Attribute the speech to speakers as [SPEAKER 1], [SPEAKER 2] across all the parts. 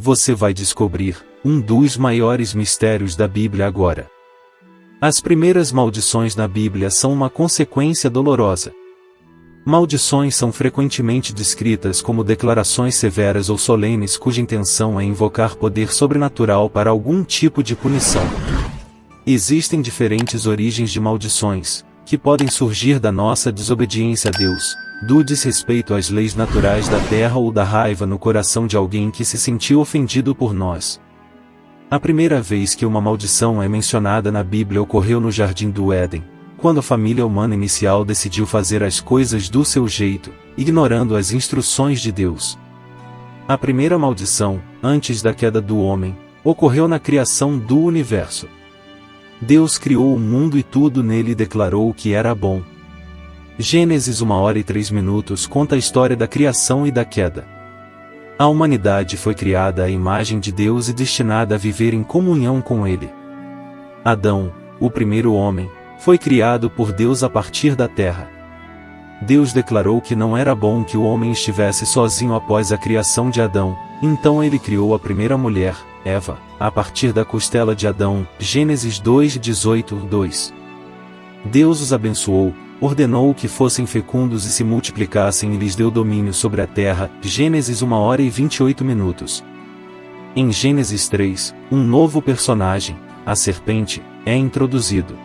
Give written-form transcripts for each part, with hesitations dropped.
[SPEAKER 1] você vai descobrir um dos maiores mistérios da Bíblia agora. As primeiras maldições na Bíblia são uma consequência dolorosa. Maldições são frequentemente descritas como declarações severas ou solenes cuja intenção é invocar poder sobrenatural para algum tipo de punição. Existem diferentes origens de maldições, que podem surgir da nossa desobediência a Deus, do desrespeito às leis naturais da terra ou da raiva no coração de alguém que se sentiu ofendido por nós. A primeira vez que uma maldição é mencionada na Bíblia ocorreu no Jardim do Éden, quando a família humana inicial decidiu fazer as coisas do seu jeito, ignorando as instruções de Deus. A primeira maldição, antes da queda do homem, ocorreu na criação do universo. Deus criou o mundo e tudo nele declarou que era bom. Gênesis 1h03 conta a história da criação e da queda. A humanidade foi criada à imagem de Deus e destinada a viver em comunhão com Ele. Adão, o primeiro homem, foi criado por Deus a partir da terra. Deus declarou que não era bom que o homem estivesse sozinho após a criação de Adão, então Ele criou a primeira mulher, Eva, a partir da costela de Adão, Gênesis 2:18-2. Deus os abençoou, ordenou que fossem fecundos e se multiplicassem e lhes deu domínio sobre a terra, Gênesis 1h28. Em Gênesis 3, um novo personagem, a serpente, é introduzido.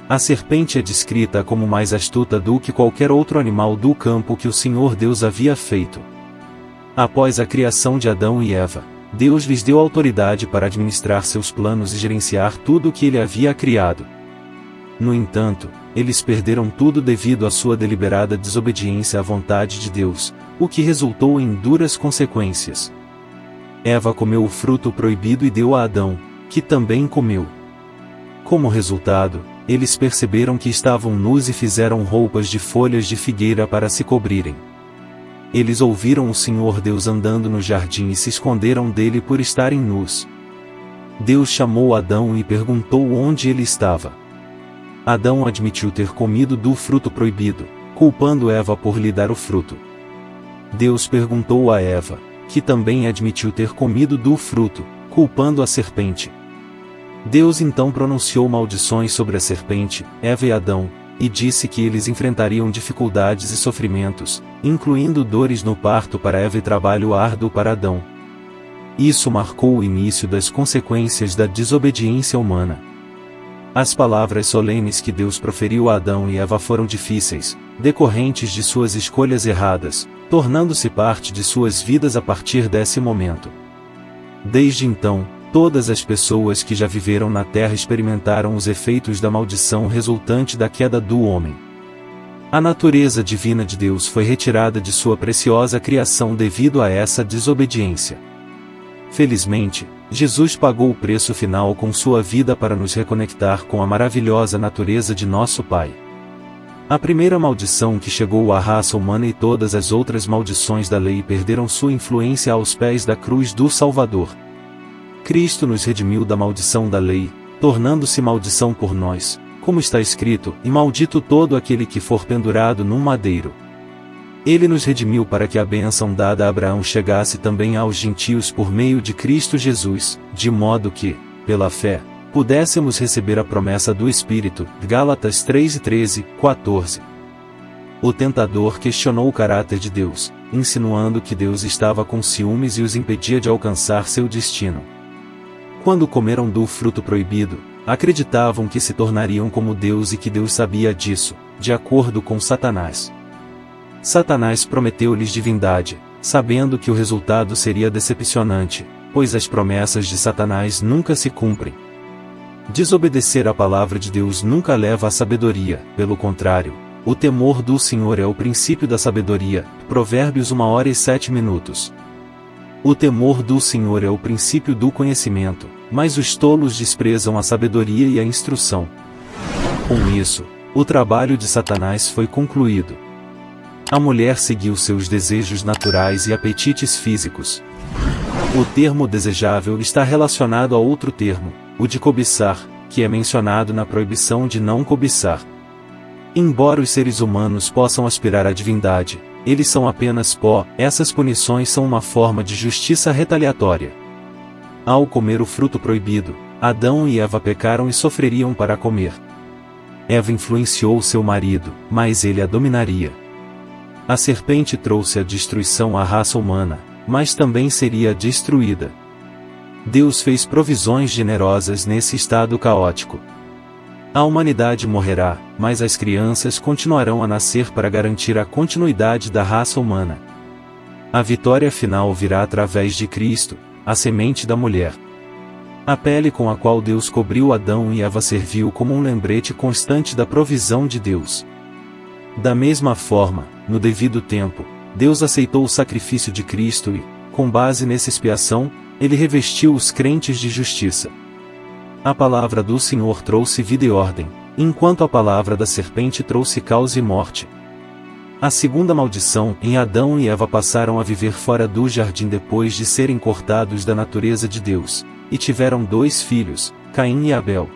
[SPEAKER 1] A serpente é descrita como mais astuta do que qualquer outro animal do campo que o Senhor Deus havia feito. Após a criação de Adão e Eva, Deus lhes deu autoridade para administrar seus planos e gerenciar tudo o que Ele havia criado. No entanto, eles perderam tudo devido à sua deliberada desobediência à vontade de Deus, o que resultou em duras consequências. Eva comeu o fruto proibido e deu a Adão, que também comeu. Como resultado, eles perceberam que estavam nus e fizeram roupas de folhas de figueira para se cobrirem. Eles ouviram o Senhor Deus andando no jardim e se esconderam dele por estarem nus. Deus chamou Adão e perguntou onde ele estava. Adão admitiu ter comido do fruto proibido, culpando Eva por lhe dar o fruto. Deus perguntou a Eva, que também admitiu ter comido do fruto, culpando a serpente. Deus então pronunciou maldições sobre a serpente, Eva e Adão, e disse que eles enfrentariam dificuldades e sofrimentos, incluindo dores no parto para Eva e trabalho árduo para Adão. Isso marcou o início das consequências da desobediência humana. As palavras solenes que Deus proferiu a Adão e Eva foram difíceis, decorrentes de suas escolhas erradas, tornando-se parte de suas vidas a partir desse momento. Desde então, todas as pessoas que já viveram na terra experimentaram os efeitos da maldição resultante da queda do homem. A natureza divina de Deus foi retirada de sua preciosa criação devido a essa desobediência. Felizmente, Jesus pagou o preço final com sua vida para nos reconectar com a maravilhosa natureza de nosso Pai. A primeira maldição que chegou à raça humana e todas as outras maldições da lei perderam sua influência aos pés da cruz do Salvador. Cristo nos redimiu da maldição da lei, tornando-se maldição por nós, como está escrito, e maldito todo aquele que for pendurado num madeiro. Ele nos redimiu para que a bênção dada a Abraão chegasse também aos gentios por meio de Cristo Jesus, de modo que, pela fé, pudéssemos receber a promessa do Espírito, Gálatas 3:13-14. O tentador questionou o caráter de Deus, insinuando que Deus estava com ciúmes e os impedia de alcançar seu destino. Quando comeram do fruto proibido, acreditavam que se tornariam como Deus e que Deus sabia disso, de acordo com Satanás. Satanás prometeu-lhes divindade, sabendo que o resultado seria decepcionante, pois as promessas de Satanás nunca se cumprem. Desobedecer à palavra de Deus nunca leva à sabedoria, pelo contrário, o temor do Senhor é o princípio da sabedoria, Provérbios 1h07. O temor do Senhor é o princípio do conhecimento, mas os tolos desprezam a sabedoria e a instrução. Com isso, o trabalho de Satanás foi concluído. A mulher seguiu seus desejos naturais e apetites físicos. O termo desejável está relacionado a outro termo, o de cobiçar, que é mencionado na proibição de não cobiçar. Embora os seres humanos possam aspirar à divindade, eles são apenas pó. Essas punições são uma forma de justiça retaliatória. Ao comer o fruto proibido, Adão e Eva pecaram e sofreriam para comer. Eva influenciou seu marido, mas ele a dominaria. A serpente trouxe a destruição à raça humana, mas também seria destruída. Deus fez provisões generosas nesse estado caótico. A humanidade morrerá, mas as crianças continuarão a nascer para garantir a continuidade da raça humana. A vitória final virá através de Cristo, a semente da mulher. A pele com a qual Deus cobriu Adão e Eva serviu como um lembrete constante da provisão de Deus. Da mesma forma, no devido tempo, Deus aceitou o sacrifício de Cristo e, com base nessa expiação, Ele revestiu os crentes de justiça. A palavra do Senhor trouxe vida e ordem, enquanto a palavra da serpente trouxe caos e morte. A segunda maldição em Adão e Eva passaram a viver fora do jardim depois de serem cortados da natureza de Deus, e tiveram 2 filhos, Caim e Abel.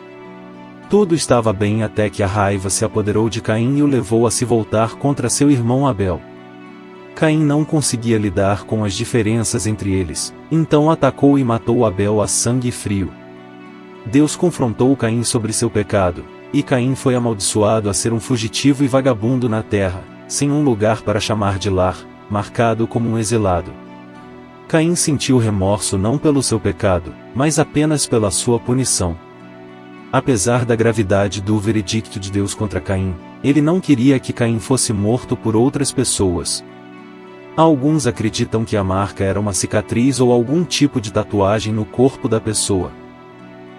[SPEAKER 1] Tudo estava bem até que a raiva se apoderou de Caim e o levou a se voltar contra seu irmão Abel. Caim não conseguia lidar com as diferenças entre eles, então atacou e matou Abel a sangue frio. Deus confrontou Caim sobre seu pecado, e Caim foi amaldiçoado a ser um fugitivo e vagabundo na terra, sem um lugar para chamar de lar, marcado como um exilado. Caim sentiu remorso não pelo seu pecado, mas apenas pela sua punição. Apesar da gravidade do veredicto de Deus contra Caim, ele não queria que Caim fosse morto por outras pessoas. Alguns acreditam que a marca era uma cicatriz ou algum tipo de tatuagem no corpo da pessoa.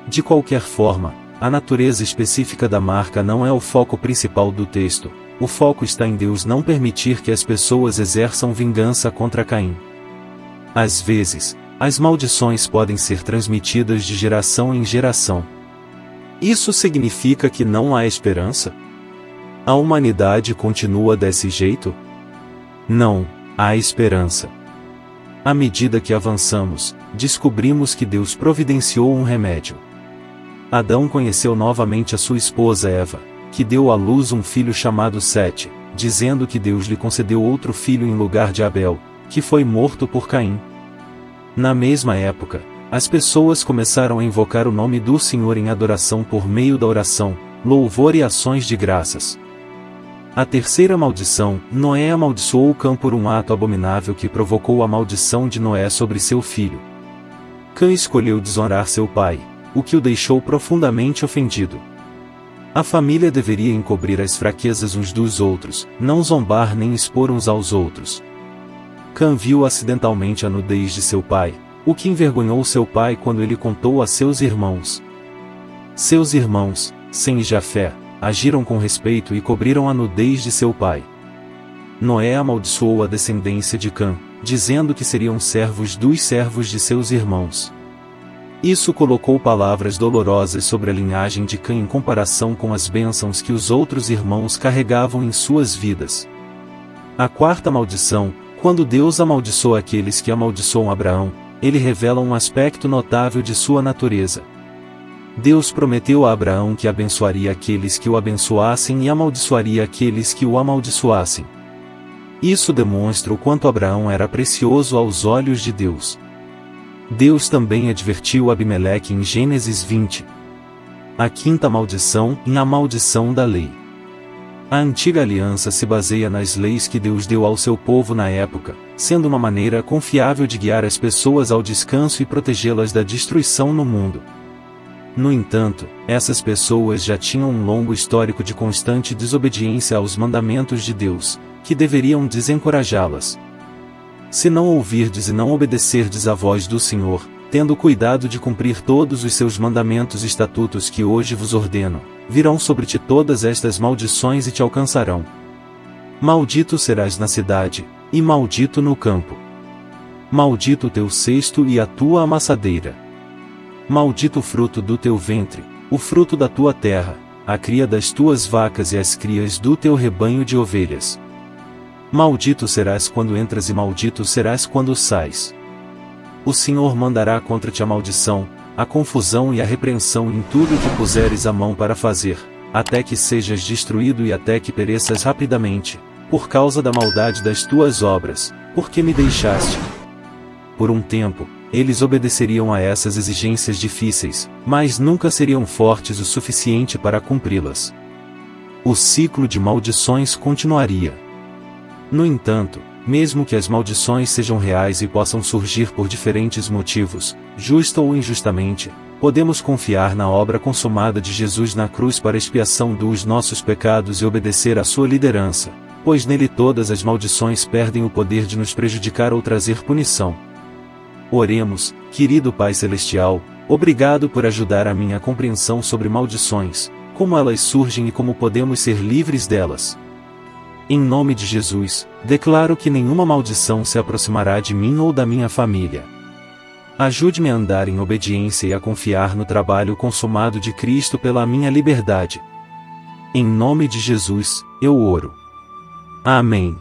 [SPEAKER 1] De qualquer forma, a natureza específica da marca não é o foco principal do texto. O foco está em Deus não permitir que as pessoas exerçam vingança contra Caim. Às vezes, as maldições podem ser transmitidas de geração em geração. Isso significa que não há esperança? A humanidade continua desse jeito? Não, há esperança. À medida que avançamos, descobrimos que Deus providenciou um remédio. Adão conheceu novamente a sua esposa Eva, que deu à luz um filho chamado Sete, dizendo que Deus lhe concedeu outro filho em lugar de Abel, que foi morto por Caim. Na mesma época, as pessoas começaram a invocar o nome do Senhor em adoração por meio da oração, louvor e ações de graças. A terceira maldição, Noé amaldiçoou Cã por um ato abominável que provocou a maldição de Noé sobre seu filho. Cã escolheu desonrar seu pai, o que o deixou profundamente ofendido. A família deveria encobrir as fraquezas uns dos outros, não zombar nem expor uns aos outros. Cã viu acidentalmente a nudez de seu pai, o que envergonhou seu pai quando ele contou a seus irmãos. Seus irmãos, Sem e Jafé, agiram com respeito e cobriram a nudez de seu pai. Noé amaldiçoou a descendência de Cã, dizendo que seriam servos dos servos de seus irmãos. Isso colocou palavras dolorosas sobre a linhagem de Cã em comparação com as bênçãos que os outros irmãos carregavam em suas vidas. A quarta maldição, quando Deus amaldiçoa aqueles que amaldiçoam Abraão, ele revela um aspecto notável de sua natureza. Deus prometeu a Abraão que abençoaria aqueles que o abençoassem e amaldiçoaria aqueles que o amaldiçoassem. Isso demonstra o quanto Abraão era precioso aos olhos de Deus. Deus também advertiu Abimeleque em Gênesis 20. A quinta maldição, a maldição da lei. A antiga aliança se baseia nas leis que Deus deu ao seu povo na época, sendo uma maneira confiável de guiar as pessoas ao descanso e protegê-las da destruição no mundo. No entanto, essas pessoas já tinham um longo histórico de constante desobediência aos mandamentos de Deus, que deveriam desencorajá-las. Se não ouvirdes e não obedecerdes à voz do Senhor, tendo cuidado de cumprir todos os seus mandamentos e estatutos que hoje vos ordeno, virão sobre ti todas estas maldições e te alcançarão. Maldito serás na cidade, e maldito no campo. Maldito o teu cesto e a tua amassadeira. Maldito o fruto do teu ventre, o fruto da tua terra, a cria das tuas vacas e as crias do teu rebanho de ovelhas. Maldito serás quando entras e maldito serás quando sais. O Senhor mandará contra ti a maldição, a confusão e a repreensão em tudo o que puseres a mão para fazer, até que sejas destruído e até que pereças rapidamente. por causa da maldade das tuas obras, porque me deixaste. Por um tempo, eles obedeceriam a essas exigências difíceis, mas nunca seriam fortes o suficiente para cumpri-las. O ciclo de maldições continuaria. No entanto, mesmo que as maldições sejam reais e possam surgir por diferentes motivos, justa ou injustamente, podemos confiar na obra consumada de Jesus na cruz para expiação dos nossos pecados e obedecer à sua liderança, pois nele todas as maldições perdem o poder de nos prejudicar ou trazer punição. Oremos, querido Pai Celestial, obrigado por ajudar a minha compreensão sobre maldições, como elas surgem e como podemos ser livres delas. Em nome de Jesus, declaro que nenhuma maldição se aproximará de mim ou da minha família. Ajude-me a andar em obediência e a confiar no trabalho consumado de Cristo pela minha liberdade. Em nome de Jesus, eu oro. Amém.